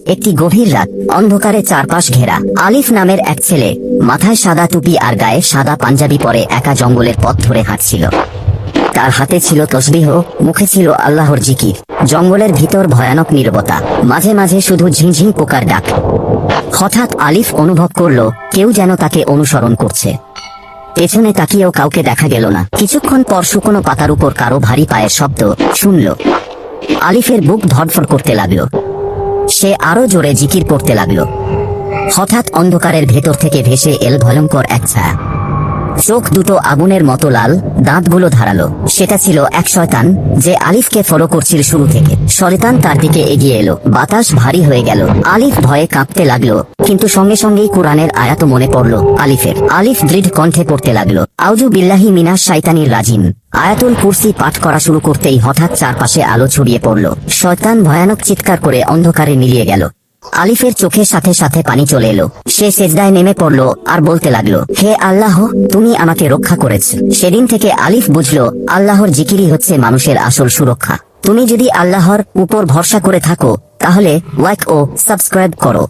একটি গভীর রাত, অন্ধকারে চারপাশ ঘেরা। আলিফ নামের এক ছেলে, মাথায় সাদা টুপি আর গায়ে সাদা পাঞ্জাবি পরে একা জঙ্গলের পথ ধরে হাঁটছিল। তার হাতে ছিল তসবিহ, মুখে ছিল আল্লাহর জিকির। জঙ্গলের ভিতর ভয়ানক নীরবতা, মাঝে মাঝে শুধু ঝিঁঝিঁ পোকার ডাক। হঠাৎ আলিফ অনুভব করল কেউ যেন তাকে অনুসরণ করছে। পেছনে তাকিয়েও কাউকে দেখা গেল না। কিছুক্ষণ পর শুকনো পাতার উপর কারো ভারী পায়ের শব্দ শুনল। আলিফের বুক ধড়ফড় করতে লাগলো। সে আরো জোরে জিকির করতে লাগলো। হঠাৎ অন্ধকারের ভেতর থেকে ভেসে এল ভয়ঙ্কর এক ছায়া। চোখ দুটো আগুনের মতো লাল, দাঁতগুলো ধারালো। সেটা ছিল এক শয়তান, যে আলিফকে ফলো করছিল শুরু থেকে। শয়তান তার দিকে এগিয়ে এলো। বাতাস ভারী হয়ে গেল। আলিফ ভয়ে কাঁপতে লাগলো, কিন্তু সঙ্গে সঙ্গেই কোরআনের আয়াত মনে পড়ল আলিফের। আলিফ দৃঢ় কণ্ঠে পড়তে লাগলো, আউযু বিল্লাহি মিনাশ শাইতানির রাজিম। আয়াতুল কুরসি পাঠ করা শুরু করতেই হঠাৎ চারপাশে আলো ছড়িয়ে পড়ল। শয়তান ভয়ানক চিৎকার করে অন্ধকারে মিলিয়ে গেল। আলিফের চোখের সাথে সাথে পানি চলে এলো। সে সেজদায় নেমে পড়ল আর বলতে লাগলো, হে আল্লাহ, তুমি আমাকে রক্ষা করেছ। সেদিন থেকে আলিফ বুঝলো আল্লাহর জিকিরই হচ্ছে মানুষের আসল সুরক্ষা। তুমি যদি আল্লাহর উপর ভরসা করে থাকো, তাহলে লাইক ও সাবস্ক্রাইব করো।